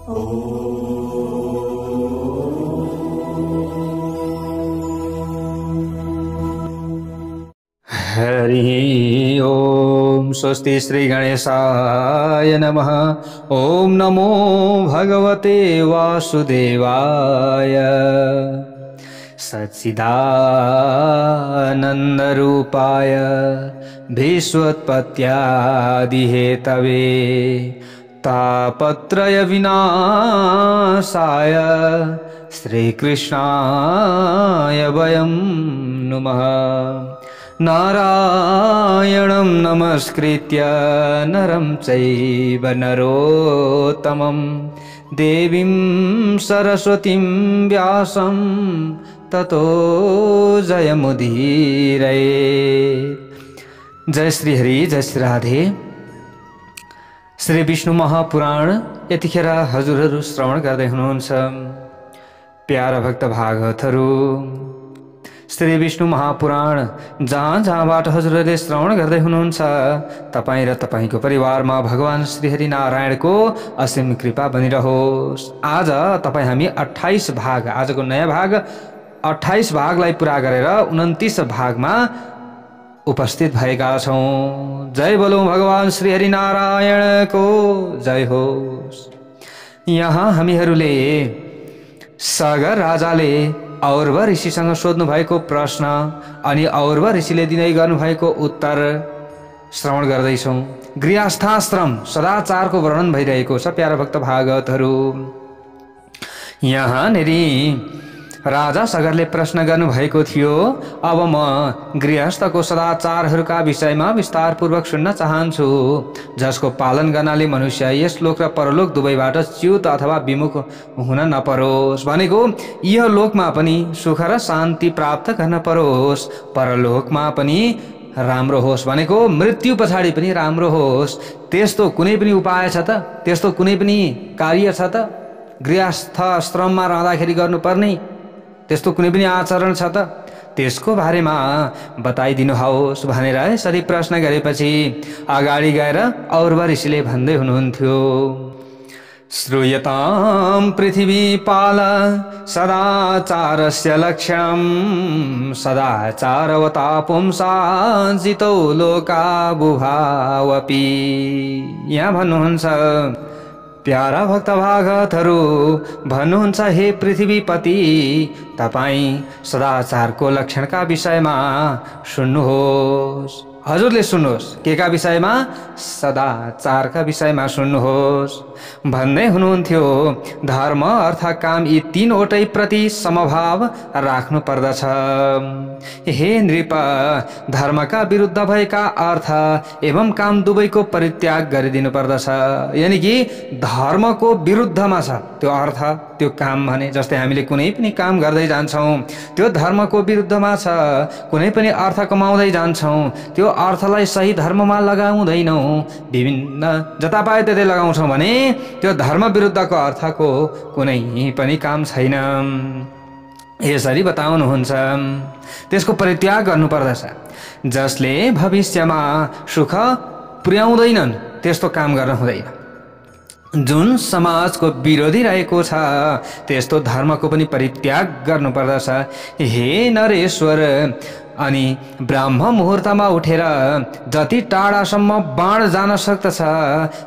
हरि ओम। स्वस्ति श्री गणेशाय नमः। ओम नमो भगवते वासुदेवाय। सच्चिदानन्दरूपाय विश्वोत्पत्त्यादिहेतवे तापत्रय विनाशाय श्रीकृष्णाय वयं नुमः। नारायणं नमस्कृत्य नरं चैव नरोत्तमं देवीं सरस्वतीं व्यासं ततो जयमुदीरये। जय श्री हरि, जय श्री राधे। श्री विष्णु महापुराण यतिखेर हजुरहरू श्रवण गर्दै हुनुहुन्छ। प्यारा भक्त भागवतहरू, श्री विष्णु महापुराण जहाँ जहाँबाट हजुरहरूले श्रवण गर्दै हुनुहुन्छ, तपाईँ र तपाईँको परिवारमा भगवान श्रीहरि नारायणको असीम कृपा बनिरहोस्। आज तपाईँ हामी 28 भाग, आजको नयाँ भाग 28 भागलाई पुरा गरेर 29 भागमा उपस्थित भएका छौँ। जय बोलो भगवान श्रीहरि नारायणको जय होस्। यहाँ हामीहरूले सागर राजाले औरव ऋषिसँग सोध्नु भएको प्रश्न अनि औरव ऋषिले दिँदै गर्नुभएको उत्तर श्रवण गर्दैछौँ। गृहस्थाश्रम सदाचारको वर्णन भइरहेको छ। प्यारा भक्त भागवतहरू, यहाँनेरि राजा सगरले प्रश्न गर्नुभएको थियो। अब म गृहस्थको सदाचारहरूका विषयमा विस्तारपूर्वक सुन्न चाहन्छु, जसको पालन गर्नाले मनुष्य यस लोक र परलोक दुवैबाट च्युत अथवा विमुख हुन नपरोस्। भनेको यो लोकमा पनि सुख र शान्ति प्राप्त गर्न परोस्, परलोकमा पनि राम्रो होस्। भनेको मृत्यु पछाडि पनि राम्रो होस्। त्यस्तो कुनै पनि उपाय छ त? त्यस्तो कुनै पनि कार्य छ त? गृहस्थ आश्रममा रहँदाखेरि गर्नुपर्ने त्यस्तो कुनै पनि आचरण छ त? त्यसको बारेमा बताइदिनुहोस् भनेर यसरी प्रश्न गरेपछि अगाडि गएर औरव ऋषिले भन्दै हुनुहुन्थ्यो। श्रूयतां पृथिवीपाल सदाचारस्य लक्षणं सदाचारवता पुंसा जितो लोका बुभावपि। यहाँ भन्नुहुन्छ, प्यारा भक्त भागवतहरू भन्नुहुन्छ, हे पृथ्वीपति, तपाईँ सदाचारको लक्षणका विषयमा सुन्नुहोस्। हजुरले सुन्नुहोस्। के का विषयमा? सदाचारका विषयमा सुन्नुहोस् भन्दै हुनुहुन्थ्यो। धर्म अर्थ काम यी तीनवटै प्रति समभाव राख्नु पर्दछ। हे नृप, धर्मका विरुद्ध भएका अर्थ एवं काम दुवैको परित्याग गरिदिनु पर्दछ। यानि कि धर्मको विरुद्धमा छ त्यो अर्थ त्यो काम भने। जस्तै हामीले कुनै पनि काम गर्दै जान्छौँ, त्यो धर्मको विरुद्धमा छ। कुनै पनि अर्थ कमाउँदै जान्छौँ, त्यो अर्थलाई सही धर्ममा लगाउँदैनौँ, विभिन्न जता पाए त्यतै लगाउँछौँ भने त्यो धर्म विरुद्धको अर्थको कुनै पनि काम छैन। यसरी बताउनुहुन्छ। त्यसको परित्याग गर्नुपर्दछ। जसले भविष्यमा सुख पुर्याउँदैनन् त्यस्तो काम गर्न हुँदैन। जुन समाजको विरोधी रहेको छ त्यस्तो धर्मको पनि परित्याग गर्नुपर्दछ। हे नरेश्वर, अनि ब्राह्म मुहुर्तमा उठेर जति टाढासम्म बाण जान सक्दछ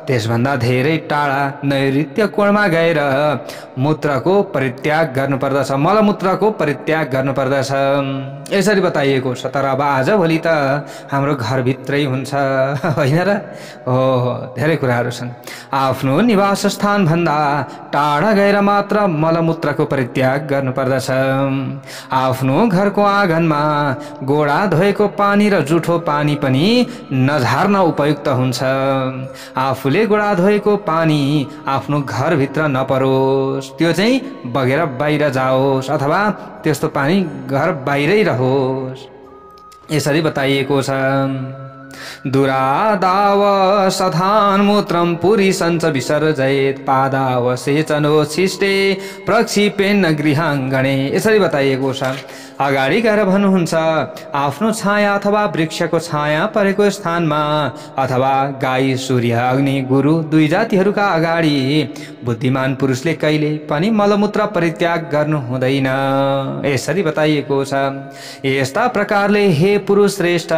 त्यसभन्दा धेरै टाढा नैऋत्य कोणमा गएर मूत्रको परित्याग गर्नुपर्दछ, मलमूत्रको परित्याग गर्नुपर्दछ। यसरी बताइएको छ। तर अब आजभोलि त हाम्रो घरभित्रै हुन्छ होइन र? हो, धेरै कुराहरू छन्। आफ्नो निवास स्थानभन्दा टाढा गएर मात्र मलमूत्रको परित्याग गर्नुपर्दछ। आफ्नो घरको आँगनमा गोडा धोएको पानी र जुठो पानी पनि नझार्न उपयुक्त हुन्छ। आफूले गोडा धोएको पानी आफ्नो घरभित्र नपरोस्, त्यो चाहिँ बगेर बाहिर जाओस् अथवा त्यस्तो पानी घर बाहिरै रहोस्। यसरी बताइएको छ। दुरादाव सधान मूत्रम पुरी सञ्च विसर्जयेत पादावसेचनोच्छिष्टे प्रक्षिपेन्न गृहाङ्गणे। यसरी बताइएको छ। अगाडि गएर भन्नुहुन्छ आफ्नो छाया अथवा वृक्षको छाया परेको स्थानमा अथवा गाई सूर्य अग्नि गुरु दुई जातिहरूका अगाडि बुद्धिमान पुरुषले कहिले पनि मलमूत्र परित्याग गर्नु हुँदैन। यसरी बताइएको छ। यस्ता प्रकारले हे पुरुष श्रेष्ठ,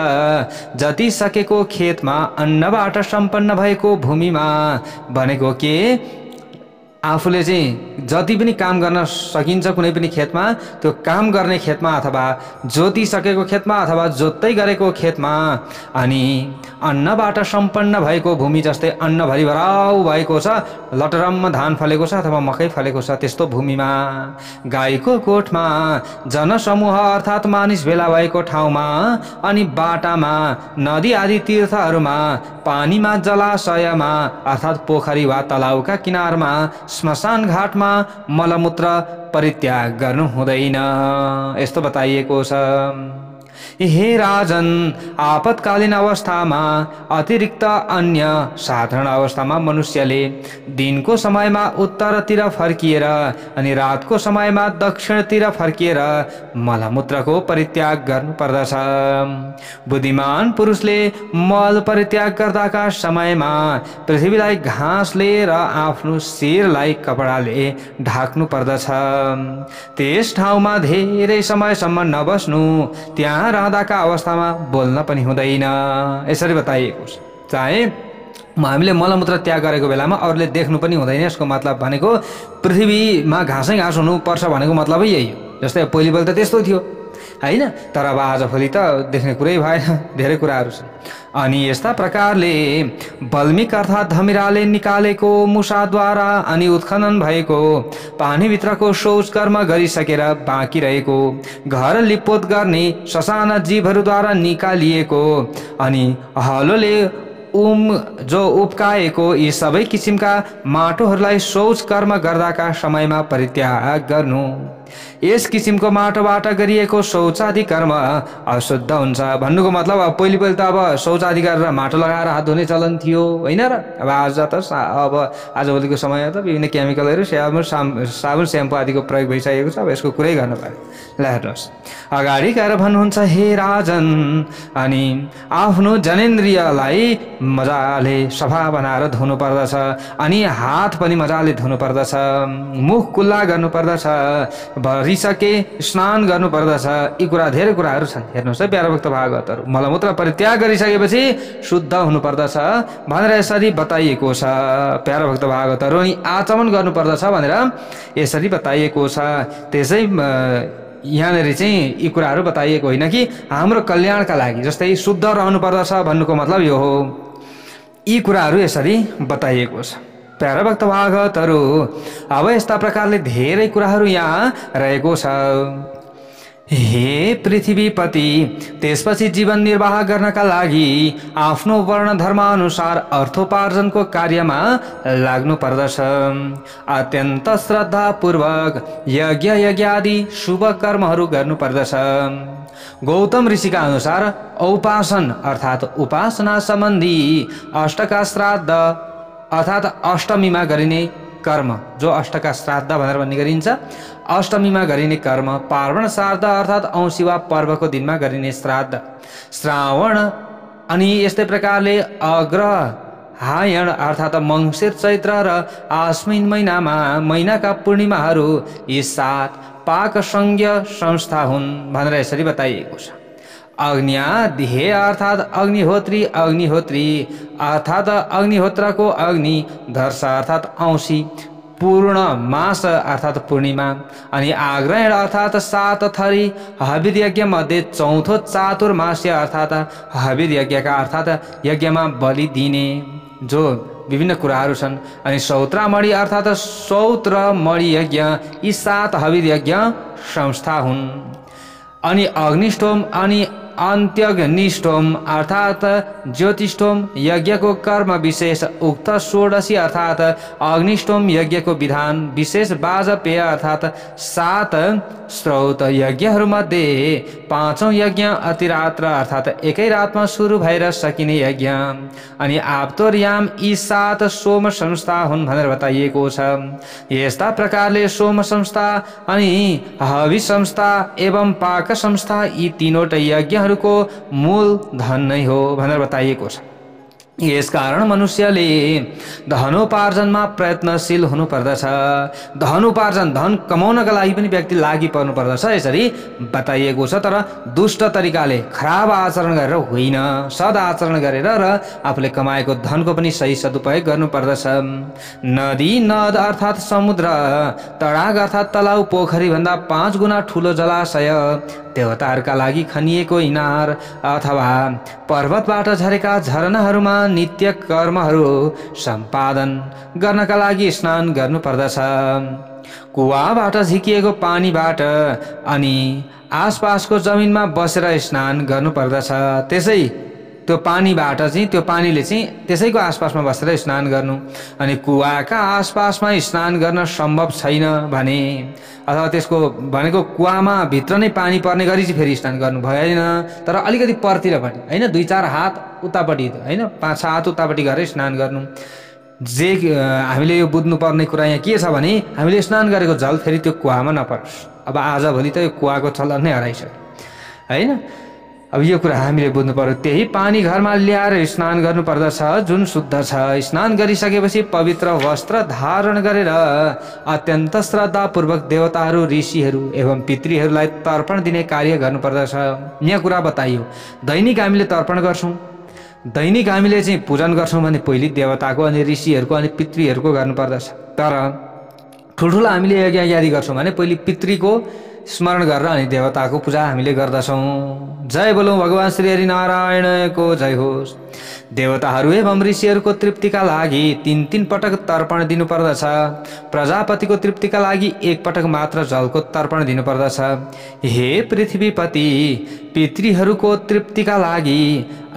जति सकेको खेतमा अन्नबाट सम्पन्न भएको भूमिमा भनेको के आफूले चाहिँ जति पनि काम गर्न सकिन्छ कुनै पनि खेतमा, त्यो काम गर्ने खेतमा अथवा जोतिसकेको खेतमा अथवा जोत्दै गरेको खेतमा, अनि अन्नबाट सम्पन्न भएको भूमि जस्तै अन्नभरि भराउ भएको छ, लटरम्म धान फलेको छ अथवा मकै फलेको छ, त्यस्तो भूमिमा, गाईको कोठमा, जनसमूह अर्थात् मानिस भेला भएको ठाउँमा, अनि बाटामा, नदी आदि तीर्थहरूमा, पानीमा, जलाशयमा अर्थात् पोखरी वा तलाउका किनारमा, श्मशान घाटमा मलमूत्र परित्याग गर्नु हुँदैन। यस्तो बताइएको छ। हे राजन, आपतकालीन अवस्थामा अतिरिक्त अन्य साधारण अवस्थामा मनुष्यले दिनको समयमा उत्तरतिर फर्किएर अनि रातको समयमा दक्षिणतिर फर्किएर मलमूत्रको परित्याग गर्नुपर्दछ। बुद्धिमान पुरुषले मल परित्याग गर्दाका समयमा पृथ्वीलाई घाँसले र आफ्नो शिरलाई कपडाले ढाक्नु पर्दछ। त्यस ठाउँमा धेरै समयसम्म नबस्नु, त्यहाँ रहँदाका अवस्थामा बोल्न पनि हुँदैन। यसरी बताइएको छ। चाहे हामीले मलमूत्र त्याग गरेको बेलामा अरूले देख्नु पनि हुँदैन। यसको मतलब भनेको पृथ्वीमा घाँसै घाँस हुनुपर्छ भनेको मतलबै यही हो। जस्तै पहिले पहिले त त्यस्तो थियो हैन, तर अब आजभोलि त देख्ने कुरै भएन, धेरै कुराहरू छन्। अनि यस्ता प्रकारले बल्मिक अर्थात् धमिराले निकालेको मुसाद्वारा अनि उत्खनन भएको पानीभित्रको शौच कर्म गरिसकेर बाँकी रहेको घर लिपोत गर्ने ससाना जीवहरूद्वारा निकालिएको अनि हलोले जो उब्काएको यी सबै किसिमका माटोहरूलाई शौच कर्म गर्दाका समयमा परित्याग गर्नु। यस किसिमको माटोबाट गरिएको शौचादि कर्म अशुद्ध हुन्छ। भन्नुको मतलब अब पहिले पहिले त अब शौचादि गरेर माटो लगाएर हात धुने चलन थियो होइन र। अब आज त अब आजभोलिको समय त विभिन्न केमिकलहरू साबुन स्याम्पू आदिको प्रयोग भइसकेको छ। अब यसको कुरै गर्न पर्यो। ल हेर्नुहोस्, अगाडि गएर भन्नुहुन्छ हे राजन, अनि आफ्नो जनेन्द्रियलाई मजाले सफा बनाएर धुनु पर्दछ, अनि हात पनि मजाले धुनु पर्दछ, मुख कुल्ला गर्नु पर्दछ, भरिसके स्नान गर्नु पर्दछ। यी कुरा धेरै कुराहरू छन्। हेर्नुहोस् है प्यारा भक्त भागवतहरू, मलमूत्र परित्याग गरिसकेपछि शुद्ध हुनु पर्दछ भनेर यसरी बताइएको छ प्यारा भक्त भागवतहरू। अनि आचमन गर्नु पर्दछ भनेर यसरी बताइएको छ। त्यसै यहाँनिर चाहिँ यी कुराहरू बताइएको होइन कि हाम्रो कल्याणका लागि, जस्तै शुद्ध रहनु पर्दछ भन्नुको मतलब यो हो। यी कुराहरू यसरी बताइएको छ प्यारा भक्त भागवतहरू। अब यस्ता प्रकारले धेरै कुराहरू यहाँ रहेको छ। हे पृथ्वीपति, त्यसपछि जीवन निर्वाह गर्नका लागि आफ्नो वर्ण धर्म अनुसार अर्थोपार्जनको कार्यमा लाग्नु पर्दछ। अत्यन्त श्रद्धापूर्वक यज्ञ यज्ञादि शुभ कर्महरू गर्नु पर्दछ। गौतम ऋषिका अनुसार औपासन अर्थात् उपासना सम्बन्धी अष्टका श्राद्ध अर्थात् अष्टमीमा गरिने कर्म, जो अष्टका श्राद्ध भनेर भन्ने गरिन्छ, अष्टमीमा गरिने कर्म, पार्वण श्राद्ध अर्थात् औँसी वा पर्वको दिनमा गरिने श्राद्ध, श्रावण, अनि यस्तै प्रकारले अग्रहायण अर्थात् मङ्सिर चैत्र र आश्विन महिनाका पूर्णिमाहरू यी 7 पाकसंज्ञ संस्था हुन् भनेर यसरी बताइएको छ। अग्न्याध्येय अर्थात् अग्निहोत्री, अग्निहोत्री अर्थात् अग्निहोत्रको अग्नि, दर्श अर्थात् औँसी, पूर्ण मास अर्थात् पूर्णिमा, अनि आग्रहण अर्थात् 7 थरी हविद यज्ञ मध्ये चौथो चातुर्मास्य अर्थात् हविद यज्ञका अर्थात् यज्ञमा बलि दिने, जो विभिन्न कुराहरू छन्। अनि सौत्रामणि अर्थात् सौत्रमणि यज्ञ, यी 7 हविद यज्ञ संस्था हुन्। अनि अग्निष्टोम अनि अन्त्यग्निष्ठोम अर्थात ज्योतिष्ठोम यज्ञको कर्म विशेष उक्त षोडशी अर्थात अग्निष्ठोम यज्ञको विधान विशेष वाजपेय अर्थात 7 श्रौत यज्ञहरूमध्ये 5औं यज्ञ अतिरात्र अर्थात एकै रातमा सुरु भएर सकिने यज्ञ अनि आप्तोर्याम यी 7 सोम संस्था हुन् भनेर बताइएको छ। यस्ता प्रकारले सोम संस्था अनि हवि संस्था एवं पाक संस्था यी तीनवटा यज्ञहरूको मूल धन नै हो भनेर बताइएको छ। यसकारण मनुष्यले धनोपार्जनमा प्रयत्नशील हुनुपर्दछ। धनोपार्जन धन कमाउनका लागि पनि व्यक्ति लागि पर्नु पर्दछ यसरी बताइएको छ। तर दुष्ट तरिकाले खराब आचरण गरेर होइन, सदाचरण गरेर र आफूले कमाएको धनको पनि सही सदुपयोग गर्नुपर्दछ। नदी नद अर्थात समुद्र, तडाग अर्थात तलाउ पोखरी भन्दा 5 गुणा ठुलो जलाशय, देवताहरूका लागि खनिएको इनार अथवा पर्वतबाट झरेका झरनाहरूमा नित्य कर्महरू सम्पादन गर्नका लागि स्नान गर्नुपर्दछ। कुवाबाट झिकिएको पानीबाट अनि आसपासको जमिनमा बसेर स्नान गर्नुपर्दछ। त्यसै त्यो पानीबाट चाहिँ त्यो पानीले चाहिँ त्यसैको आसपासमा बसेर स्नान गर्नु। अनि कुवाका आसपासमा स्नान गर्न सम्भव छैन भने अथवा त्यसको भनेको कुवामा भित्र नै पानी पर्ने गरी चाहिँ फेरि स्नान गर्नु भएन, तर अलिकति परतिर पनि हैन, 2-4 हात उतापट्टि हैन, 5-6 हात उतापट्टि गरेर स्नान गर्नु। जे हामीले यो बुझ्नु पर्ने कुरा यहाँ के छ भने हामीले स्नान गरेको जल फेरि त्यो कुवामा नपरोस्। अब आजभोलि त यो कुवाको चलन नै हराइसक्यो हैन। अब यो कुरा हामीले बुझ्नु पर्यो। त्यही पानी घरमा ल्याएर स्नान गर्नुपर्दछ जुन शुद्ध छ। स्नान गरिसकेपछि पवित्र वस्त्र धारण गरेर अत्यन्त श्रद्धापूर्वक देवताहरू, ऋषिहरू एवं पितृहरूलाई तर्पण दिने कार्य गर्नुपर्दछ। यहाँ कुरा बताइयो दैनिक हामीले तर्पण गर्छौँ, दैनिक हामीले चाहिँ पूजन गर्छौँ भने पहिले देवताको अनि ऋषिहरूको अनि पितृहरूको गर्नुपर्दछ। तर ठुल्ठुलो हामीले यज्ञ गर्छौँ भने पहिले पितृको स्मरण गरेर अनि देवताको पूजा हामीले गर्दछौँ। जय बोलौँ भगवान श्री हरि नारायणको जय होस्। देवताहरू एवं ऋषिहरूको तृप्तिका लागि 3-3 पटक तर्पण दिनुपर्दछ। प्रजापतिको तृप्तिका लागि 1 पटक मात्र जलको तर्पण दिनुपर्दछ। हे पृथ्वीपति, पितृहरूको तृप्तिका लागि,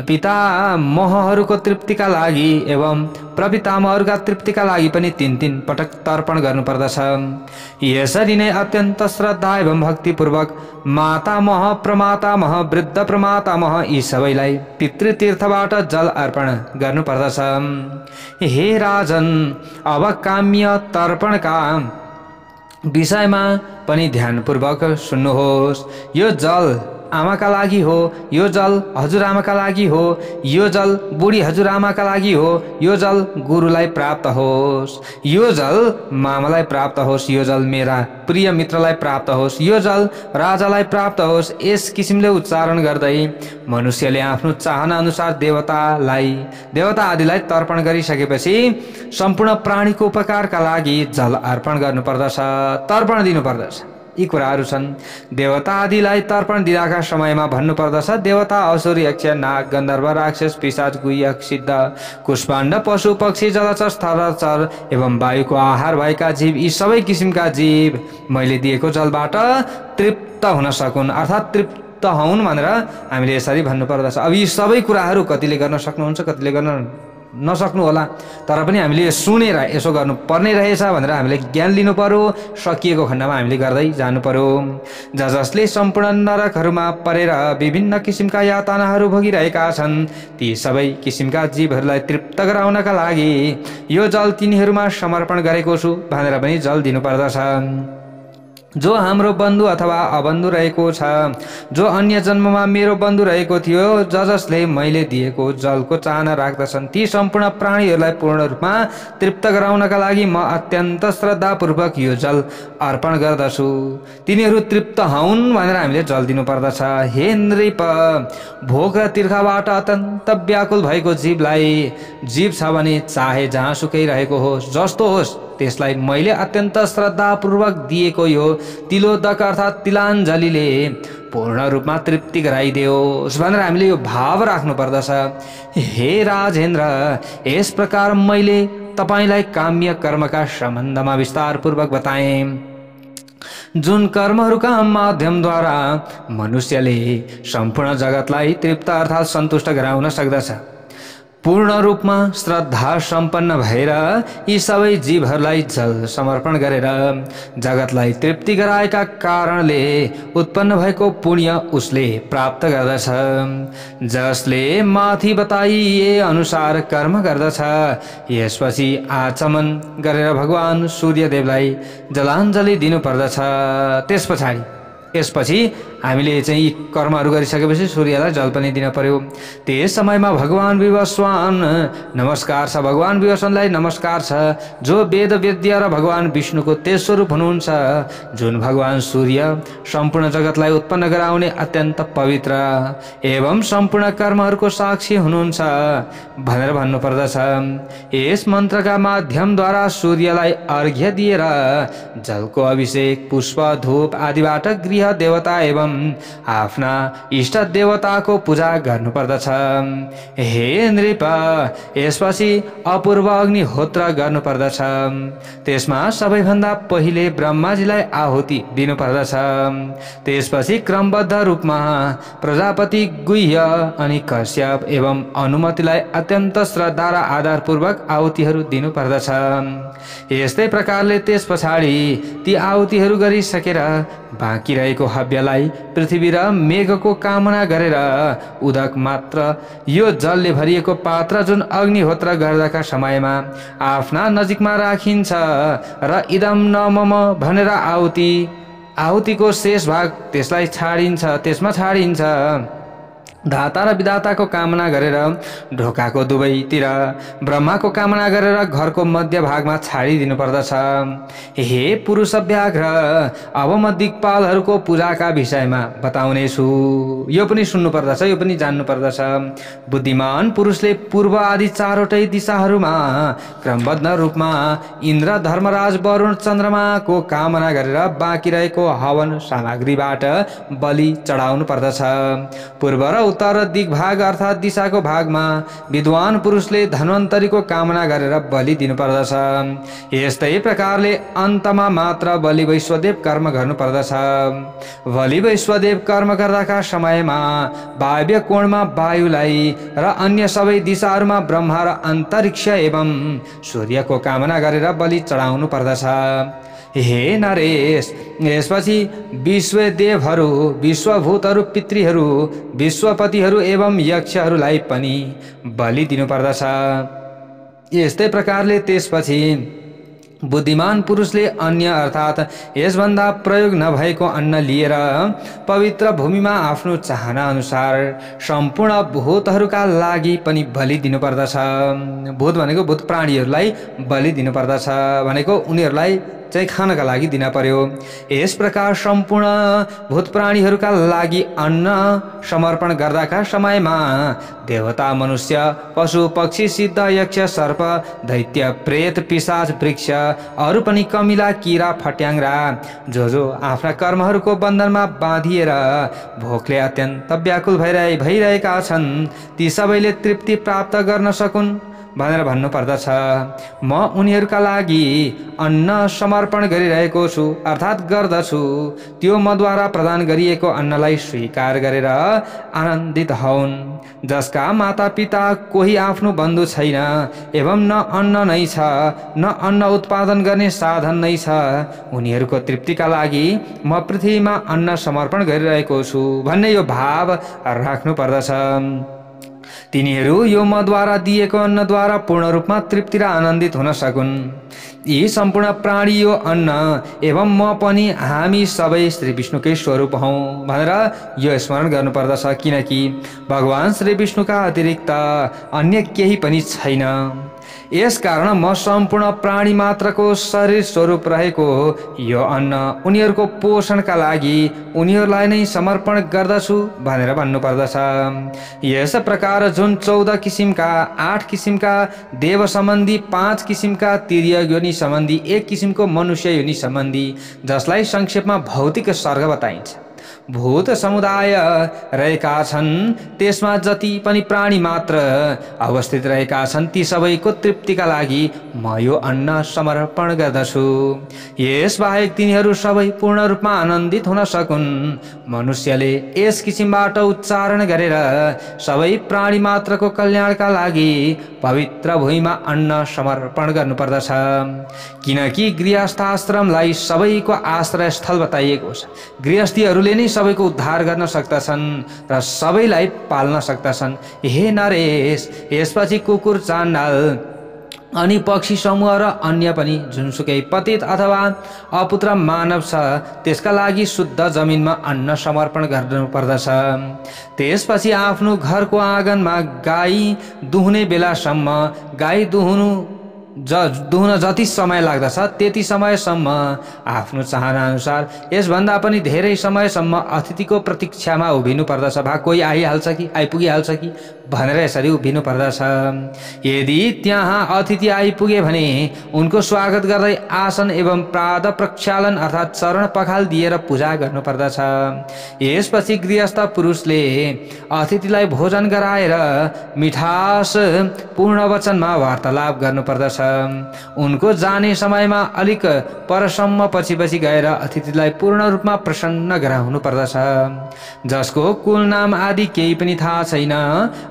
पितामहहरूको तृप्तिका लागि एवं प्रपितामहहरूका तृप्तिका लागि पनि 3-3 पटक तर्पण गर्नुपर्दछ। यसरी नै अत्यन्त श्रद्धा एवं भक्तिपूर्वक मातामह, प्रमातामह, वृद्ध प्रमातामह यी सबैलाई पितृतीर्थबाट जल अर्पण गर्नुपर्दछ। हे राजन, अब काम्य तर्पणका विषयमा पनि ध्यानपूर्वक सुन्नुहोस्। यो जल आमाका लागि हो, यो जल हजुरआमाका लागि हो, यो जल बुढी हजुरआमाका लागि हो, यो जल गुरुलाई प्राप्त होस्, यो जल मामालाई प्राप्त होस्, यो जल मेरा प्रिय मित्रलाई प्राप्त होस्, यो जल राजालाई प्राप्त होस्। यस किसिमले उच्चारण गर्दै मनुष्यले आफ्नो चाहना अनुसार देवता आदिलाई तर्पण गरिसकेपछि सम्पूर्ण प्राणीको उपकारका लागि जल अर्पण गर्नुपर्दछ, तर्पण दिनुपर्दछ। यी कुराहरू छन्। देवता आदिलाई तर्पण दिँदाका समयमा भन्नुपर्दछ देवता, असुर, यक्ष, नाग, गन्धर्व, राक्षस, पिशाच, गुह्यक, सिद्ध, कुष्माण्ड, पशु, पक्षी, जलचर, स्थलचर एवं वायुको आहार भएका जीव, यी सबै किसिमका जीव मैले दिएको जलबाट तृप्त हुन सकुन् अर्थात् तृप्त हुन् भनेर हामीले यसरी भन्नुपर्दछ। अब यी सबै कुराहरू कतिले गर्न सक्नुहुन्छ, कतिले गर्न नसक्नु होला, तर पनि हामीले सुनेर यसो गर्नु पर्ने रहेछ भनेर हामीले ज्ञान लिनु पर्यो। सकिएको खण्डमा हामीले गर्दै जानु पर्यो। जसले सम्पूर्ण नरकहरूमा परेर विभिन्न किसिमका यातनाहरू भोगिरहेका छन्, ती सबै किसिमका जीवहरूलाई तृप्त गराउनका लागि यो जल तिनीहरूमा समर्पण गरेको छु भनेर पनि जल दिनुपर्दछ। जो हाम्रो बन्धु अथवा अबन्धु रहेको छ, जो अन्य जन्ममा मेरो बन्धु रहेको थियो, जसले मैले दिएको जलको चाहना राख्दछन्, ती सम्पूर्ण प्राणीहरूलाई पूर्ण रूपमा तृप्त गराउनका लागि म अत्यन्त श्रद्धापूर्वक यो जल अर्पण गर्दछु। तिनीहरू तृप्त हुन् भनेर हामीले जल दिनुपर्दछ। हे नृप, भोक र तिर्खाबाट अत्यन्त व्याकुल भएको जीव छ भने चाहे जहाँसुकै रहेको होस्, जस्तो होस्, त्यसलाई मैले अत्यन्त श्रद्धापूर्वक दिएको यो तिलोदक अर्थात् तिलाञ्जलीले पूर्ण रूपमा तृप्ति गराइदियोस् भनेर हामीले यो भाव राख्नु पर्दछ। हे राजेन्द्र, यस प्रकार मैले तपाईलाई काम्य कर्मका सम्बन्धमा विस्तारपूर्वक बताएँ। जुन कर्महरूका माध्यमद्वारा मनुष्यले सम्पूर्ण जगतलाई तृप्त अर्थात् सन्तुष्ट गराउन सक्दछ। पूर्ण रूपमा श्रद्धा सम्पन्न भएर यी सबै जीवहरूलाई जल समर्पण गरेर जगतलाई तृप्ति गराएका कारणले उत्पन्न भएको पुण्य उसले प्राप्त गर्दछ। जसले माथि बताइए अनुसार कर्म गर्दछ, यसपछि आचमन गरेर भगवान सूर्यदेवलाई जलाञ्जली दिनुपर्दछ। यसपछि हामीले चाहिँ यी कर्महरू गरिसकेपछि सूर्यलाई जल पनि दिन पर्यो। त्यस समयमा भगवान विवस्वान नमस्कार छ, भगवान विवस्वानलाई नमस्कार छ, जो वेद वेद्य र भगवान विष्णुको तेस्रो रूप हुनुहुन्छ, जुन भगवान सूर्य सम्पूर्ण जगतलाई उत्पन्न गराउने अत्यन्त पवित्र एवं सम्पूर्ण कर्महरूको साक्षी हुनुहुन्छ भनेर भन्नुपर्दछ। यस मन्त्रका माध्यमद्वारा सूर्यलाई अर्घ्य दिएर जलको अभिषेक पुष्प धूप आदिबाट गृह देवता एवं आफ्ना इष्ट देवताको पूजा गर्नुपर्दछ। हे नृप, यसपछि अपूर्व अग्निहोत्र गर्नुपर्दछ। त्यसमा सबैभन्दा पहिले ब्रह्माजीलाई आहुति दिनुपर्दछ। त्यसपछि क्रमबद्ध रूपमा प्रजापति, गुह्य अनि कश्यप एवं अनुमतिलाई अत्यन्त श्रद्धा र आदरपूर्वक आहुतिहरू दिनुपर्दछ। यस्तै प्रकारले त्यस पछाडि ती आहुतिहरू गरिसकेर बाँकी रहेको हव्यलाई पृथ्वी र मेघको कामना गरेर उदक मात्र यो जलले भरिएको पात्र जुन अग्निहोत्र गर्दाका समयमा आफ्ना नजिकमा राखिन्छ र इदम न मम भनेर आहुतिको शेष भाग त्यसमा छाडिन्छ। धाता र विधाताको कामना गरेर ढोकाको दुवैतिर, ब्रह्माको कामना गरेर घरको मध्य भागमा छाडिदिनु पर्दछ। हे पुरुष व्याघ्र, अब म दिक्पालहरूको पूजाका विषयमा बताउने छु। यो पनि सुन्नु पर्दछ, यो पनि जान्नु पर्दछ। बुद्धिमान पुरुषले पूर्व आदि चारवटै दिशाहरूमा क्रमबद्ध रूपमा इन्द्र, धर्मराज, वरुण, चन्द्रमाको कामना गरेर बाँकी रहेको हवन सामग्रीबाट बलि चढाउनु पर्दछ। पूर्व र उत्तर दिग्भाग अर्थात् दिशाको भागमा विद्वान पुरुषले धन्वन्तरीको कामना गरेर बलि दिनुपर्दछ। यस्तै प्रकारले अन्तमा मात्र बलि वैश्वदेव कर्म गर्नुपर्दछ। बलि वैश्वदेव कर्म गर्दाका समयमा वायव्य कोणमा वायुलाई र अन्य सबै दिशाहरूमा ब्रह्मा र अन्तरिक्ष एवं सूर्यको कामना गरेर बलि चढाउनु पर्दछ। हे नरेश, यसपछि विश्वदेवहरू, विश्वभूतहरू, पितृहरू, विश्वपतिहरू एवं यक्षहरूलाई पनि बलि दिनुपर्दछ। यस्तै प्रकारले त्यसपछि बुद्धिमान पुरुषले अन्य अर्थात् यसभन्दा प्रयोग नभएको अन्न लिएर पवित्र भूमिमा आफ्नो चाहना अनुसार सम्पूर्ण भूतहरूका लागि पनि बलि दिनुपर्दछ। भूत भनेको भूत प्राणीहरूलाई बलि दिनुपर्दछ भनेको उनीहरूलाई चाहिँ खानका लागि दिन पर्यो। यस प्रकार सम्पूर्ण भूत प्राणीहरूका लागि अन्न समर्पण गर्दाका समयमा देवता, मनुष्य, पशु, पक्षी, सिद्ध, यक्ष, सर्प, दैत्य, प्रेत, पिशाच, वृक्ष, अरू पनि कमिला, किरा, फट्याङ्ग्रा जो आफ्ना कर्महरूको बन्धनमा बाँधिएर भोकले अत्यन्त व्याकुल भइरहेका छन्, ती सबैले तृप्ति प्राप्त गर्न सकुन् भनेर भन्नुपर्दछ। म उनीहरूका लागि अन्न समर्पण गरिरहेको छु अर्थात् गर्दछु। त्यो मद्वारा प्रदान गरिएको अन्नलाई स्वीकार गरेर आनन्दित हौन्। जसका माता पिता कोही आफ्नो बन्धु छैन एवं न अन्न नै छ, न अन्न उत्पादन गर्ने साधन नै छ, उनीहरूको तृप्तिका लागि म पृथ्वीमा अन्न समर्पण गरिरहेको छु भन्ने यो भाव राख्नु पर्दछ। तिनीहरू यो मद्वारा दिएको अन्नद्वारा पूर्ण रूपमा तृप्ति र आनन्दित हुन सकुन्। यी सम्पूर्ण प्राणी यो अन्न एवं म पनि हामी सबै श्री विष्णुकै स्वरूप हौँ भनेर यो स्मरण गर्नुपर्दछ, किनकि भगवान श्री विष्णुका अतिरिक्त अन्य केही पनि छैन। यस कारण म सम्पूर्ण प्राणी मात्रको शरीर स्वरूप रहेको यो अन्न उनीहरूको पोषणका लागि उनीहरूलाई नै समर्पण गर्दछु भनेर भन्नुपर्दछ। यस प्रकार जुन 14 किसिमका, 8 किसिमका देव सम्बन्धी, 5 किसिमका तिर्यक योनि सम्बन्धी, 1 किसिमको मनुष्य योनि सम्बन्धी, जसलाई संक्षेपमा भौतिक सर्ग बताइन्छ, भूत समुदाय रहेका छन् त्यसमा जति पनि प्राणी मात्र अवस्थित रहेका छन् ती सबैको तृप्तिका लागि म यो अन्न समर्पण गर्दछु। यसबाहेक तिनीहरू सबै पूर्ण रूपमा आनन्दित हुन सकुन् मनुष्यले यस किसिमबाट उच्चारण गरेर सबै प्राणी मात्रको कल्याणका लागि पवित्र भूमिमा अन्न समर्पण गर्नुपर्दछ। किनकि गृहस्थाश्रमलाई सबैको आश्रय स्थल बताइएको छ। गृहस्थीहरूले नै सबैको उद्धार गर्न सक्दछन् र सबैलाई पाल्न सक्दछन्। हे नरेश, यसपछि कुकुर, चाण्डाल अनि पक्षी समूह र अन्य पनि जुनसुकै पतित अथवा अपुत्र मानव छ त्यसका लागि शुद्ध जमिनमा अन्न समर्पण गर्नुपर्दछ। त्यसपछि आफ्नो घरको आँगनमा गाई दुहुने बेलासम्म गाई दुहुन जति समय लाग्दछ त्यति समयसम्म आफ्नो चाहना अनुसार यसभन्दा पनि धेरै समयसम्म अतिथिको प्रतीक्षामा उभिनु पर्दछ। भा कोही आइहाल्छ कि आइपुगिहाल्छ कि भनेर यसरी उभिनु पर्दछ। यदि त्यहाँ अतिथि आइपुगे भने उनको स्वागत गर्दै आसन एवं पाद प्रक्षालन अर्थात् चरण पखाल दिएर पूजा गर्नुपर्दछ। यसपछि गृहस्थ पुरुषले अतिथिलाई भोजन गराएर मिठास पूर्ण वचनमा वार्तालाप गर्नुपर्दछ। उनको जाने समयमा अलिक परसम्म पछि गएर अतिथिलाई पूर्ण रूपमा प्रसन्न गराउनु पर्दछ। जसको कुल नाम आदि केही पनि थाहा छैन,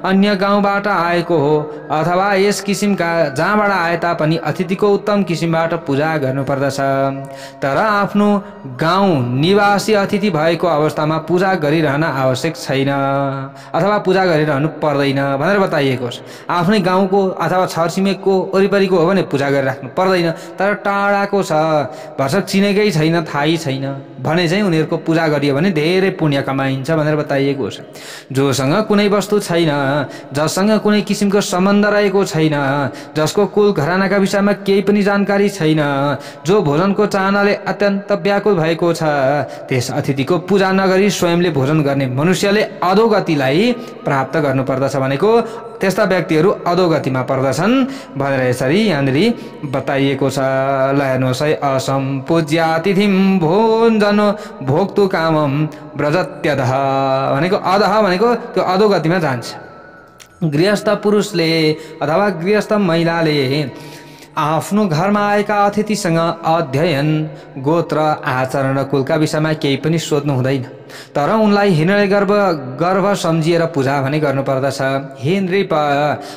अन्य गाउँबाट आएको हो अथवा यस किसिमका जहाँबाट आए तापनि अतिथिको उत्तम किसिमबाट पूजा गर्नुपर्दछ। तर आफ्नो गाउँ निवासी अतिथि भएको अवस्थामा पूजा गरिरहन आवश्यक छैन अथवा पूजा गरिरहनु पर्दैन भनेर बताइएको छ। आफ्नै गाउँको अथवा छरछिमेकको वरिपरिको हो भने पूजा गरिराख्नु पर्दैन। तर टाढाको छ, भर्सक चिनेकै छैन, थाहै छैन भने चाहिँ उनीहरूको पूजा गरियो भने धेरै पुण्य कमाइन्छ भनेर बताइएको छ। जोसँग कुनै वस्तु छैन, जससँग कुनै किसिमको सम्बन्ध रहेको छैन, जसको कुल घरानाका विषयमा केही पनि जानकारी छैन, जो भोजनको चाहनाले अत्यन्त व्याकुल भएको छ, त्यस अतिथिको पूजा नगरी स्वयंले भोजन गर्ने मनुष्यले अधोगतिलाई प्राप्त गर्नुपर्दछ भनेको त्यस्ता व्यक्तिहरू अधोगतिमा पर्दछन् भनेर यसरी यहाँनिर बताइएको छ। ल हेर्नुहोस् है, असम्पूज्यातिथिम भोजन भोक्तु कामम व्रजत्यधः भनेको अधः भनेको त्यो अधोगतिमा जान्छ। गृहस्थ पुरुषले अथवा गृहस्थ महिलाले आफ्नो घरमा आएका अतिथिसँग अध्ययन, गोत्र, आचरण र कुलका विषयमा केही पनि सोध्नु हुँदैन, तर उनलाई हिँड्ने गर्भ सम्झिएर पूजा भने गर्नुपर्दछ। हे नृप,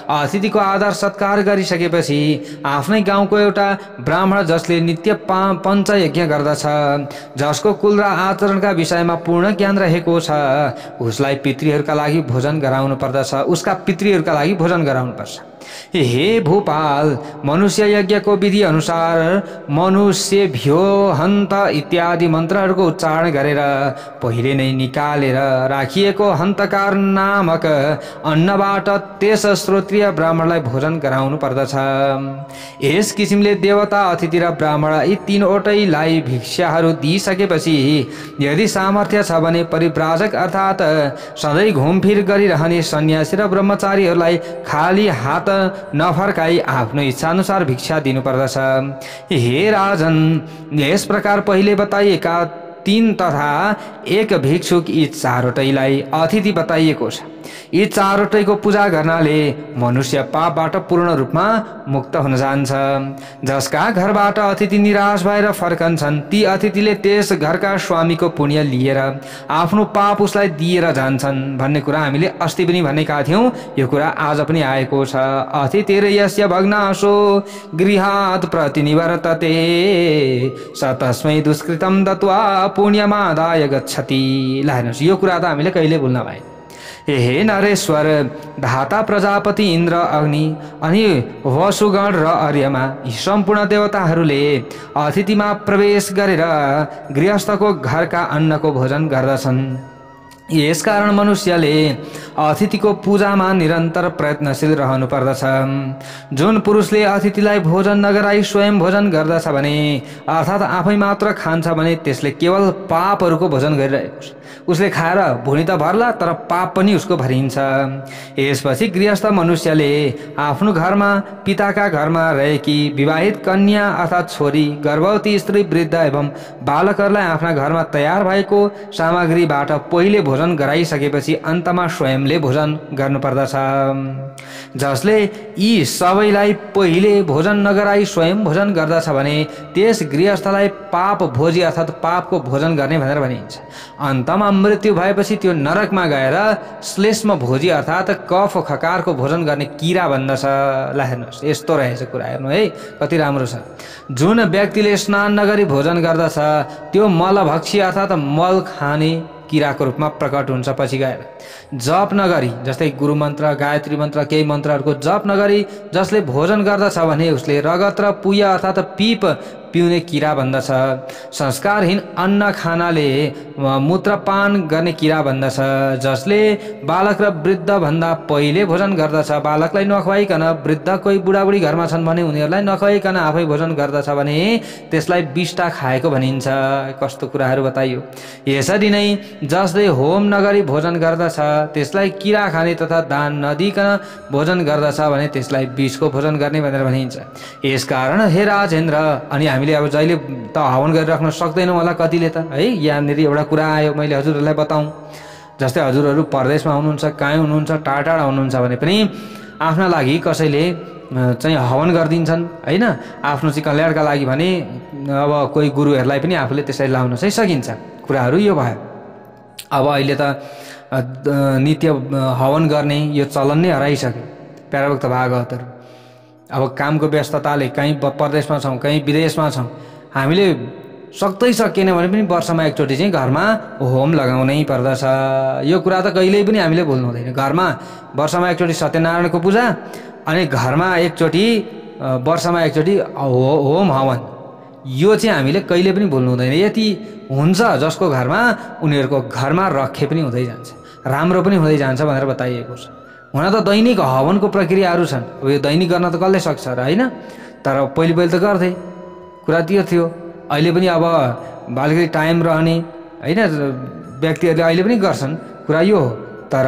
अतिथिको आदर सत्कार गरिसकेपछि आफ्नै गाउँको एउटा ब्राह्मण जसले नित्य पञ्चयज्ञ गर्दछ, जसको कुल र आचरणका विषयमा पूर्ण ज्ञान रहेको छ, उसलाई पितृहरूका लागि भोजन गराउनु पर्दछ। उसका पितृहरूका लागि भोजन गराउनुपर्छ। हे भूपाल, मनुष्य यज्ञको विधि अनुसार मनुष्य भ्यो हन्त इत्यादि मन्त्रहरूको उच्चारण गरेर पहिले नै निकालेर राखिएको हन्तकार नामक अन्नबाट त्यस श्रोत्रिय ब्राह्मणलाई भोजन गराउनु पर्दछ। यस किसिमले देवता, अतिथि र ब्राह्मण यी तीनवटैलाई भिक्षाहरू दिइसकेपछि यदि सामर्थ्य छ भने परिव्राजक अर्थात् सधैँ घुमफिर गरिरहने सन्यासी र ब्रह्मचारीहरूलाई खाली हात नफर्काई आफ्नो इच्छाअनुसार भिक्षा दिनुपर्दछ। हे राजन, यस प्रकार पहिले बताइएका 3 तथा 1 भिक्षुक यी चारवटैलाई अतिथि बताइएको छ। यी चारवटैको पूजा गर्नाले मनुष्य पापबाट पूर्ण रूपमा मुक्त हुन जान्छ। जसका घरबाट अतिथि निराश भएर फर्कन्छन् ती अतिथिले त्यस घरका स्वामीको पुण्य लिएर आफ्नो पाप उसलाई दिएर जान्छन् भन्ने कुरा हामीले अस्ति पनि भनेका थियौँ। यो कुरा आज पनि आएको छ। अतिथिर्यस्य भग्नाशो गृहात् प्रतिनिवर्तते स तस्मै दुष्कृतं दत्वा पुण्यमादाय गच्छति। ल हेर्नुहोस्, यो कुरा त हामीले कहिले भुल्न भएन। हे नरेश्वर, धाता, प्रजापति, इन्द्र, अग्नि अनि वसुगण र अर्यमा यी सम्पूर्ण देवताहरूले अतिथिमा प्रवेश गरेर गृहस्थको घरका अन्नको भोजन गर्दछन्। यसकारण मनुष्यले अतिथिको पूजामा निरन्तर प्रयत्नशील रहनु पर्दछ। जुन पुरुषले अतिथिलाई भोजन नगराई स्वयं भोजन गर्दछ भने अर्थात् आफै मात्र खान्छ भने त्यसले केवल पापहरूको भोजन गरिरहेको छ। उसले खाएर भुँडी त भर्ला तर पाप पनि उसको भरिन्छ। यसपछि गृहस्थ मनुष्यले आफ्नो घरमा पिताका घरमा रहेकी विवाहित कन्या अर्थात् छोरी, गर्भवती स्त्री, वृद्ध एवं बालकहरूलाई आफ्ना घरमा तयार भएको सामग्रीबाट पहिले भोजन गराइसकेपछि अन्तमा स्वयंले भोजन गर्नुपर्दछ। जसले यी सबैलाई पहिले भोजन नगराई स्वयं भोजन गर्दछ भने त्यस गृहस्थलाई पाप भोजी अर्थात् पापको भोजन गर्ने भनेर भनिन्छ। अन्तमा मृत्यु भएपछि त्यो नरकमा गएर श्लेष्म भोजी अर्थात् कफ खकारको भोजन गर्ने किरा बन्दछ। ल हेर्नुहोस्, यस्तो रहेछ कुरा, हेर्नु है कति राम्रो छ। जुन व्यक्तिले स्नान नगरी भोजन गर्दछ त्यो मलभक्षी अर्थात् मल खाने किराको रूपमा प्रकट हुन्छ। पछि गएर जप नगरी, जस्तै गुरु मन्त्र, गायत्री मन्त्र, केही मन्त्रहरूको जप नगरी जसले भोजन गर्दछ भने उसले रगत र पुया अर्थात् पीप पिउने किरा बन्दछ। संस्कारहीन अन्न खानाले मूत्रपान गर्ने किरा बन्दछ। जसले बालक र वृद्ध भन्दा पहिले भोजन गर्दछ, बालकलाई नखुवाइकन वृद्ध कोही बुढाबुढी घरमा छन् भने उनीहरूलाई नखुवाइकन आफै भोजन गर्दछ भने त्यसलाई विष्टा खाएको भनिन्छ। कस्तो कुराहरू बताइयो। यसरी नै जसले होम नगरी भोजन गर्दछ त्यसलाई किरा खाने तथा दान नदिकन भोजन गर्दछ भने त्यसलाई विषको भोजन गर्ने भनेर भनिन्छ। यसकारण हे राजेन्द्र, अनि हामीले अब जहिले त हवन गरिराख्न सक्दैनौँ होला कतिले त है। यहाँनिर एउटा कुरा आयो, मैले हजुरहरूलाई बताउँ। जस्तै हजुरहरू परदेशमा हुनुहुन्छ, कहीँ हुनुहुन्छ, टाढा टाढा हुनुहुन्छ भने पनि आफ्ना लागि कसैले चाहिँ हवन गरिदिन्छन् होइन। आफ्नो चाहिँ कल्याणका लागि भने अब कोही गुरुहरूलाई पनि आफूले त्यसरी लाउन चाहिँ सकिन्छ। कुराहरू यो भयो। अब अहिले त नित्य हवन गर्ने यो चलन नै हराइसक्यो प्याराभक्त भागवतहरू। अब कामको व्यस्तताले कहीँ परदेशमा छौँ, कहीँ विदेशमा छौँ, हामीले सक्दै सकिएन भने पनि वर्षमा एकचोटि चाहिँ घरमा होम लगाउनै पर्दछ। यो कुरा त कहिल्यै पनि हामीले भुल्नु हुँदैन। घरमा वर्षमा एकचोटि सत्यनारायणको पूजा अनि घरमा एकचोटि वर्षमा एकचोटि होम हवन, यो चाहिँ हामीले कहिले पनि भुल्नु हुँदैन। यति हुन्छ जसको घरमा उनीहरूको घरमा रखे पनि हुँदै जान्छ, राम्रो पनि हुँदै जान्छ भनेर बताइएको छ। हुन त दैनिक हवनको प्रक्रियाहरू छन्। अब यो दैनिक गर्न त कसले सक्छ र होइन, तर पहिले त गर्थे, कुरा त्यो थियो। अहिले पनि अब अलिकति टाइम रहने होइन व्यक्तिहरूले अहिले पनि गर्छन्, कुरा यो हो। तर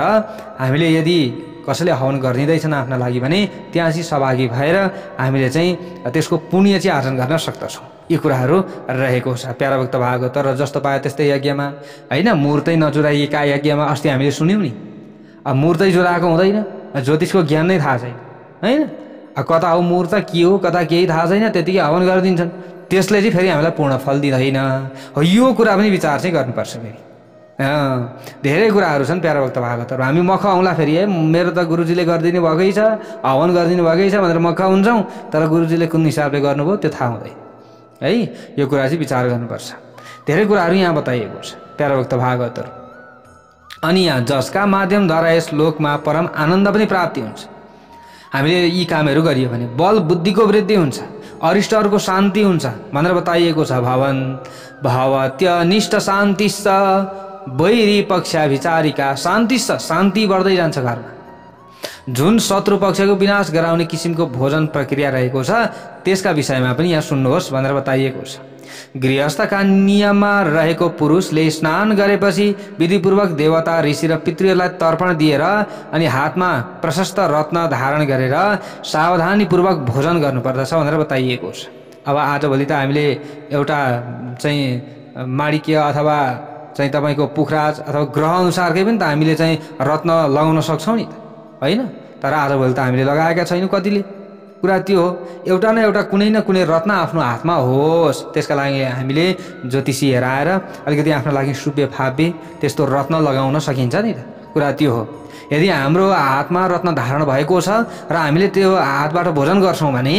हामीले यदि कसैले हवन गरिदिँदैछन् आफ्ना लागि भने त्यहाँ चाहिँ सहभागी भएर हामीले चाहिँ त्यसको पुण्य चाहिँ आर्जन गर्न सक्दछौँ। यी कुराहरू रहेको छ प्याराभक्त भागवत। र जस्तो पायो त्यस्तै यज्ञमा होइन, मूर्तै नजुराइएका यज्ञमा अस्ति हामीले सुन्यौँ नि। अब मूर्तै जुराएको हुँदैन, ज्योतिषको ज्ञान नै थाहा छैन होइन। कता हो मूर्त के हो कता केही थाहा छैन, त्यतिकै हवन गरिदिन्छन्। त्यसले चाहिँ फेरि हामीलाई पूर्ण फल दिँदैन हो। यो कुरा पनि विचार चाहिँ गर्नुपर्छ फेरि। धेरै कुराहरू छन् प्याराभक्त भागवतहरू। हामी मख आउँला फेरि है, मेरो त गुरुजीले गरिदिनु भएकै छ, हवन गरिदिनु भएकै छ भनेर मख हुन्छौँ, तर गुरुजीले कुन हिसाबले गर्नुभयो त्यो थाहा हुँदैन है। यो कुरा चाहिँ विचार गर्नुपर्छ। धेरै कुराहरू यहाँ बताइएको छ प्याराभक्त भागवतहरू। अनि यहाँ जसका माध्यमद्वारा यस लोकमा परम आनन्द पनि प्राप्ति हुन्छ। हामीले यी कामहरू गरियो भने बल बुद्धिको वृद्धि हुन्छ, अरिष्टहरूको शान्ति हुन्छ भनेर बताइएको छ। भवन भवत्यनिष्ट शान्तिश्च वैरी पक्षाभिचारिका शान्तिश्च, शान्ति बढ्दै जान्छ घरमा। जुन शत्रु पक्षको विनाश गराउने किसिमको भोजन प्रक्रिया रहेको छ त्यसका विषयमा पनि यहाँ सुन्नुहोस् भनेर बताइएको छ। गृहस्थका नियममा रहेको पुरुषले स्नान गरेपछि विधिपूर्वक देवता ऋषि र पितृहरूलाई तर्पण दिएर अनि हातमा प्रशस्त रत्न धारण गरेर सावधानीपूर्वक भोजन गर्नुपर्दछ भनेर बताइएको छ। अब आजभोलि त हामीले एउटा चाहिँ माणिक्य अथवा चाहिँ तपाईँको पुखराज अथवा ग्रह अनुसारकै पनि त हामीले चाहिँ रत्न लगाउन सक्छौँ नि त होइन। तर आजभोलि त हामीले लगाएका छैनौँ कतिले। कुरा त्यो हो, एउटा न एउटा कुनै न कुनै रत्न आफ्नो हातमा होस्। त्यसका लागि हामीले ज्योतिषी हेराएर अलिकति आफ्नो लागि शुभ्य फाव्य त्यस्तो रत्न लगाउन सकिन्छ नि त। कुरा त्यो हो। यदि हाम्रो हातमा रत्न धारण भएको छ र हामीले त्यो हातबाट भोजन गर्छौँ भने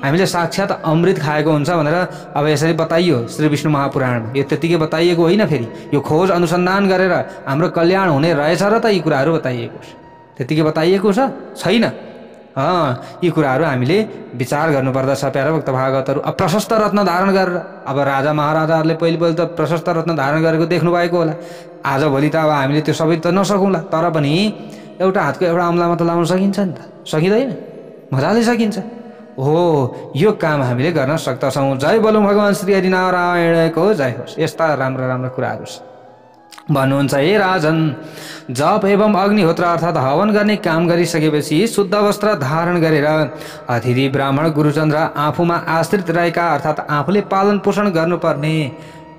हामीले साक्षात् अमृत खाएको हुन्छ भनेर अब यसरी बताइयो श्री विष्णु महापुराणमा। यो त्यतिकै बताइएको होइन, फेरि यो खोज अनुसन्धान गरेर हाम्रो कल्याण हुने रहेछ र त यी कुराहरू बताइएको छ। त्यतिकै बताइएको छैन यी कुराहरू हामीले विचार गर्नुपर्दछ प्यारा भक्त भागवतहरू। अब प्रशस्त रत्न धारण गरेर, अब राजा महाराजाहरूले पहिले त प्रशस्त रत्न धारण गरेको देख्नुभएको होला। आजभोलि त अब हामीले त्यो सबै त नसकौँला, तर पनि एउटा हातको एउटा औँलामा त लाउन सकिन्छ नि त, सकिँदैन? मजाले सकिन्छ। हो, यो काम हामीले गर्न सक्दछौँ। जय बोलौँ भगवान् श्री हरिनारायणको जय होस्। यस्ता राम्रा राम्रा कुराहरू छ। भन्नुहुन्छ, हे राजन, जप एवं अग्निहोत्र अर्थात् हवन गर्ने काम गरिसकेपछि शुद्ध वस्त्र धारण गरेर अतिथि ब्राह्मण गुरुजन र आफूमा आश्रित रहेका अर्थात् आफूले पालन पोषण गर्नुपर्ने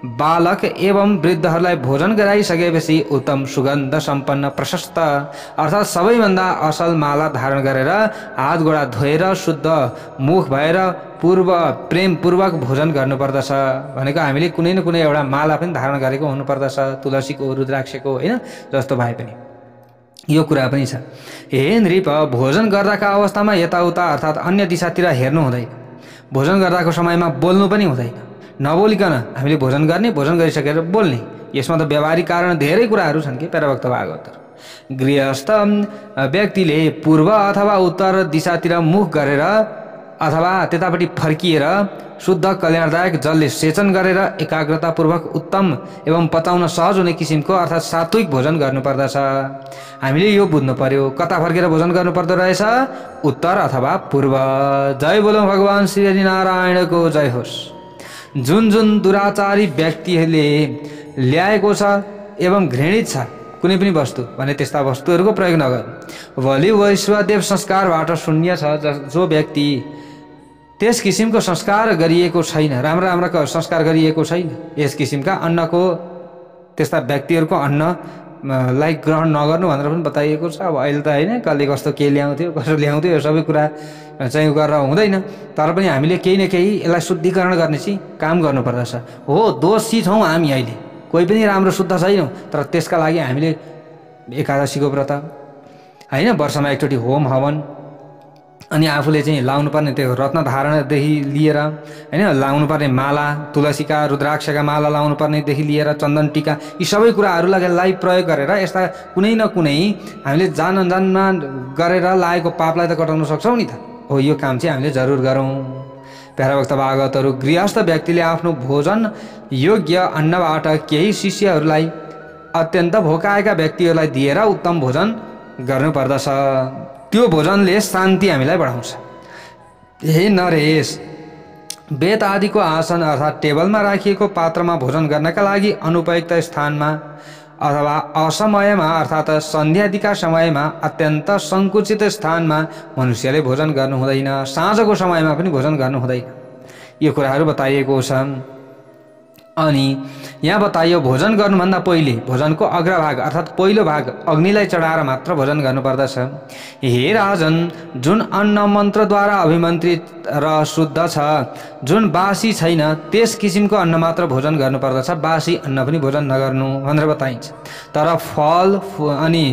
बालक एवं वृद्धहरूलाई भोजन गराइसकेपछि उत्तम सुगन्ध सम्पन्न प्रशस्त अर्थात् सबैभन्दा असल माला धारण गरेर हात गोडा धोएर शुद्ध मुख भएर प्रेमपूर्वक भोजन गर्नुपर्दछ। भनेको हामीले कुनै न कुनै एउटा माला पनि धारण गरेको हुनुपर्दछ, तुलसीको, रुद्राक्षको, होइन, जस्तो भए पनि। यो कुरा पनि छ। हे नृप, भोजन गर्दाका अवस्थामा यताउता अर्थात् अन्य दिशातिर हेर्नु हुँदैन। भोजन गर्दाको समयमा बोल्नु पनि हुँदैन। नबोलिकन हामीले भोजन गर्ने, भोजन गरिसकेर बोल्ने। यसमा त व्यावहारिक कारण धेरै कुराहरू छन् कि प्यारा भक्त भागवत। गृहस्थ व्यक्तिले पूर्व अथवा उत्तर दिशातिर मुख गरेर अथवा त्यतापट्टि फर्किएर शुद्ध कल्याणदायक जलले सेचन गरेर एकाग्रतापूर्वक उत्तम एवं पचाउन सहज हुने किसिमको अर्थात् सात्विक भोजन गर्नुपर्दछ। हामीले यो बुझ्नु पर्यो, कता फर्केर भोजन गर्नुपर्दो रहेछ, उत्तर अथवा पूर्व। जय बोलौँ भगवान् श्री हरिनारायणको जय होस्। जुन जुन दुराचारी व्यक्तिहरूले ल्याएको छ एवं घृणित छ कुनै पनि वस्तु भने त्यस्ता वस्तुहरूको प्रयोग नगर्नु। बलि वैश्वदेव संस्कारबाट शून्य छ जो व्यक्ति त्यस किसिमको संस्कार गरिएको छैन, राम्रा राम्रा संस्कार गरिएको छैन, यस किसिमका अन्नको, त्यस्ता व्यक्तिहरूको अन्नलाई ग्रहण नगर्नु भनेर पनि बताइएको छ। अब अहिले त होइन, कसले कस्तो के ल्याउँथ्यो, कसो ल्याउँथ्यो, यो सबै कुरा चाहिँ गरेर हुँदैन। तर पनि हामीले केही न केही यसलाई शुद्धिकरण गर्ने चाहिँ काम गर्नुपर्दछ। हो, दोषी छौँ हामी, अहिले कोही पनि राम्रो शुद्ध छैनौँ, तर त्यसका लागि हामीले एकादशीको व्रत, होइन, वर्षमा एकचोटि होम हवन, अनि आफूले चाहिँ लाउनुपर्ने त्यो रत्न धारणदेखि लिएर, होइन, लाउनुपर्ने माला, तुलसीका, रुद्राक्षका माला लाउनुपर्नेदेखि लिएर चन्दन टीका, यी सबै कुराहरूलाई प्रयोग गरेर यस्ता कुनै न कुनै हामीले जान अनजानमा गरेर लागेको पापलाई त कटाउन सक्छौँ नि त। हो, यो काम चाहिँ हामीले जरुर गरौँ। प्यारा भक्त भागवतहरू, गृहस्थ व्यक्तिले आफ्नो भोजन योग्य अन्नबाट केही शिष्यहरूलाई अत्यन्त भोकाएका व्यक्तिहरूलाई दिएर उत्तम भोजन गर्नुपर्दछ। त्यो भोजनले शान्ति हामीलाई बढाउँछ। हे नरेश, बेत आदिको आसन अर्थात् टेबलमा राखिएको पात्रमा भोजन गर्नका लागि अनुपयुक्त स्थानमा अथवा असमयमा अर्थात् सन्ध्यादिका समयमा अत्यन्त सङ्कुचित स्थानमा मनुष्यले भोजन गर्नु हुँदैन। साँझको समयमा पनि भोजन गर्नु हुँदैन। यो कुराहरू बताइएको छ। अनि यहाँ बताइयो, भोजन गर्नुभन्दा पहिले भोजनको अग्रभाग अर्थात् पहिलो भाग अग्निलाई चढाएर मात्र भोजन गर्नुपर्दछ। हे राजन, जुन अन्न मन्त्रद्वारा अभिमन्त्रित र शुद्ध छ, जुन बासी छैन, त्यस किसिमको अन्न मात्र भोजन गर्नुपर्दछ। बासी अन्न पनि भोजन नगर्नु भनेर बताइन्छ। तर फल अनि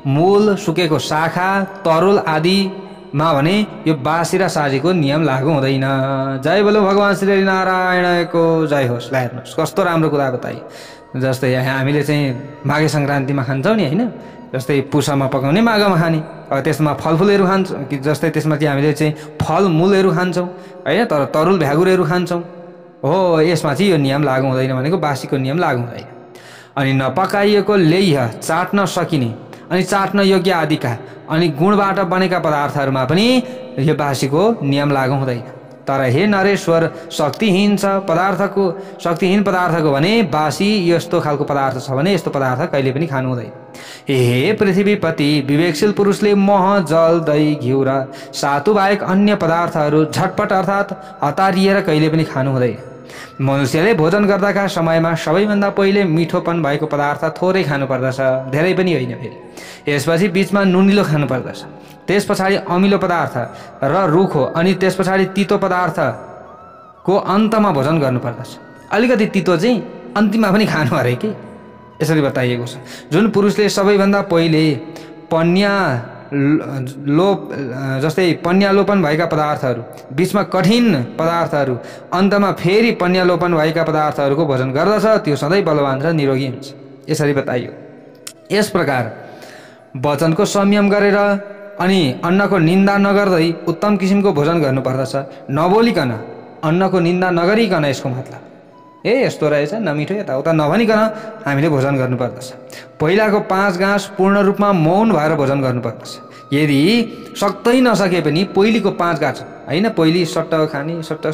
मूल, सुकेको शाखा, तरुल आदिमा भने यो बासी र साजीको नियम लागू हुँदैन। जय बोलो भगवान् श्री हरिनारायणको जय होस्। ल हेर्नुहोस् कस्तो राम्रो कुरा बताइए। जस्तै हामीले चाहिँ माघे सङ्क्रान्तिमा खान्छौँ नि, होइन, जस्तै पुषमा पकाउने माघमा खाने, त्यसमा फलफुलहरू खान्छौँ कि जस्तै त्यसमा चाहिँ हामीले चाहिँ फलमूलहरू खान्छौँ, होइन, तर तरुल भ्यागुरहरू खान्छौँ। हो, यसमा चाहिँ यो नियम लागू हुँदैन भनेको बासीको नियम लागू हुँदैन। अनि नपकाइएको लेह्य, चाट्न सकिने अनि चाट्न योग्य आदिका अनि गुणबाट बनेका पदार्थहरूमा पनि यो बासीको नियम लागू हुँदैन। तर हे नरेश्वर, शक्तिहीन पदार्थको भने बासी यस्तो खालको पदार्थ छ भने यस्तो पदार्थ कहिले पनि खानु हुँदैन। हे पृथ्वीपति, विवेकशील पुरुषले मह, जल, दही, घिउ र सातु बाहेक अन्य पदार्थहरू झटपट अर्थात् हतारिएर कहिले पनि खानु हुँदैन। मनुष्यले भोजन गर्दाका समयमा सबैभन्दा पहिले मिठोपन भएको पदार्थ थोरै खानुपर्दछ, धेरै पनि होइन। फेरि यसपछि बिचमा नुनिलो खानुपर्दछ, त्यस पछाडि अमिलो पदार्थ र रुखो, अनि त्यस पछाडि तितो पदार्थको अन्तमा भोजन गर्नुपर्दछ। अलिकति तितो चाहिँ अन्तिममा पनि खानु अरे कि, यसरी बताइएको छ। जुन पुरुषले सबैभन्दा पहिले जस्तै पन्यालोपन भएका पदार्थहरू, बिचमा कठिन पदार्थहरू, अन्तमा फेरि पन्यालोपन भएका पदार्थहरूको भोजन गर्दछ, त्यो सधैँ बलवान र निरोगी हुन्छ। यसरी बताइयो। यस प्रकार वचनको संयम गरेर अनि अन्नको निन्दा नगर्दै उत्तम किसिमको भोजन गर्नुपर्दछ। नबोलिकन अन्नको निन्दा नगरिकन यसको मतलब यस्तो रहेछ नमिठो यताउता नभनिकन हामीले भोजन गर्नुपर्दछ। पहिलाको 5 गाँस पूर्ण रूपमा मौन भएर भोजन गर्नुपर्दछ। यदि सक्दै नसके पनि पहिलेको 5 गाँस होइन, पहिली सट्ट खाने सट्ट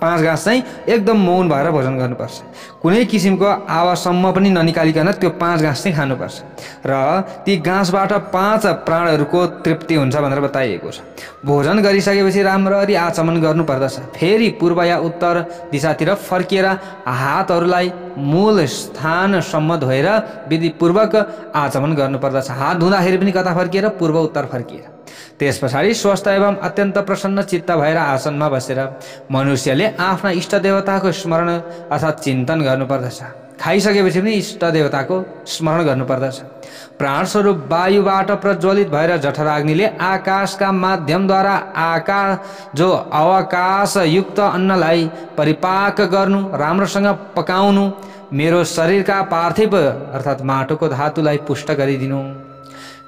5 गाँस चाहिँ एकदम मौन भएर भोजन गर्नुपर्छ। कुनै किसिमको आवाजसम्म पनि ननिकालिकन त्यो 5 गाँस चाहिँ खानुपर्छ र ती गाँसबाट 5 प्राणहरूको तृप्ति हुन्छ भनेर बताइएको छ। भोजन गरिसकेपछि राम्ररी आचमन गर्नुपर्दछ। फेरि पूर्व या उत्तर दिशातिर फर्किएर हातहरूलाई मूल स्थानसम्म धोएर विधिपूर्वक आचमन गर्नुपर्दछ। हात धुँदाखेरि पनि कता फर्किएर? पूर्व उत्तर फर्किएर। त्यस पछाडि स्वस्थ एवं अत्यन्त प्रसन्न चित्त भएर आसनमा बसेर मनुष्यले आफ्ना इष्ट देवताको स्मरण अर्थात् चिन्तन गर्नुपर्दछ। खाइसकेपछि पनि इष्ट देवताको स्मरण गर्नुपर्दछ। प्राणस्वरूप वायुबाट प्रज्वलित भएर जठराग्निले आकाशका माध्यमद्वारा जो अवकाशयुक्त अन्नलाई परिपाक गर्नु, राम्रोसँग पकाउनु, मेरो शरीरका पार्थिव अर्थात् माटोको धातुलाई पुष्ट गरिदिनु,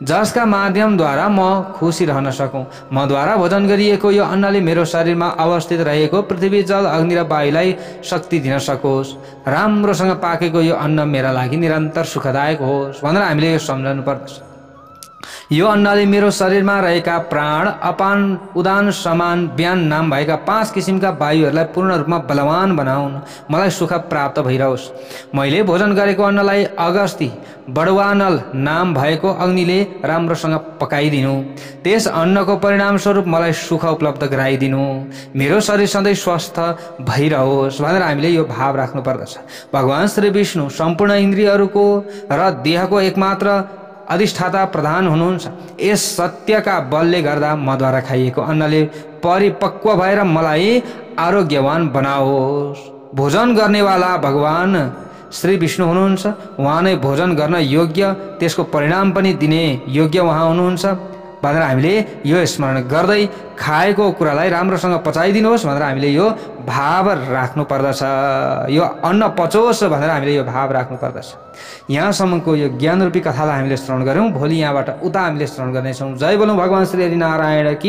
जसका माध्यमद्वारा म खुसी रहन सकूँ। मद्वारा भोजन गरिएको यो अन्नले मेरो शरीरमा अवस्थित रहेको पृथ्वी, जल, अग्नि र वायुलाई शक्ति दिन सकोस्। राम्रोसँग पाकेको यो अन्न मेरा लागि निरन्तर सुखदायक होस् भनेर हामीले यो सम्झनु पर्दछ। यो अन्नले मेरो शरीरमा रहेका प्राण, अपान, उदान, समान, व्यान नाम भएका 5 किसिमका वायुहरूलाई पूर्ण रूपमा बलवान बनाउन्, मलाई सुख प्राप्त भइरहोस्। मैले भोजन गरेको अन्नलाई अगस्ती, बडवानल नाम भएको अग्निले राम्रोसँग पकाइदिनु। त्यस अन्नको परिणाम स्वरूप मलाई सुख उपलब्ध गराइदिनु, मेरो शरीर सधैँ स्वस्थ भइरहोस् भनेर हामीले यो भाव राख्नु पर्दछ। भगवान श्री विष्णु सम्पूर्ण इन्द्रियहरूको र देहको एकमात्र अधिष्ठाता प्रधान हुनुहुन्छ। यस सत्यका बलले गर्दा मद्वारा खाइएको अन्नले परिपक्व भएर मलाई आरोग्यवान बनाओस्। भोजन गर्नेवाला भगवान श्री विष्णु हुनुहुन्छ। उहाँ नै भोजन गर्न योग्य, त्यसको परिणाम पनि दिने योग्य उहाँ हुनुहुन्छ भनेर हामीले यो स्मरण गर्दै खाएको कुरालाई राम्रोसँग पचाइदिनुहोस् भनेर हामीले यो भाव राख्नु पर्दछ। यो अन्न पचोस् भनेर हामीले यो भाव राख्नु पर्दछ। यहाँसम्मको यो ज्ञान रूपी कथालाई हामीले श्रवण गऱ्यौँ। भोलि यहाँबाट उता हामीले श्रवण गर्नेछौँ। जय बोलौँ भगवान श्री हरि नारायण की।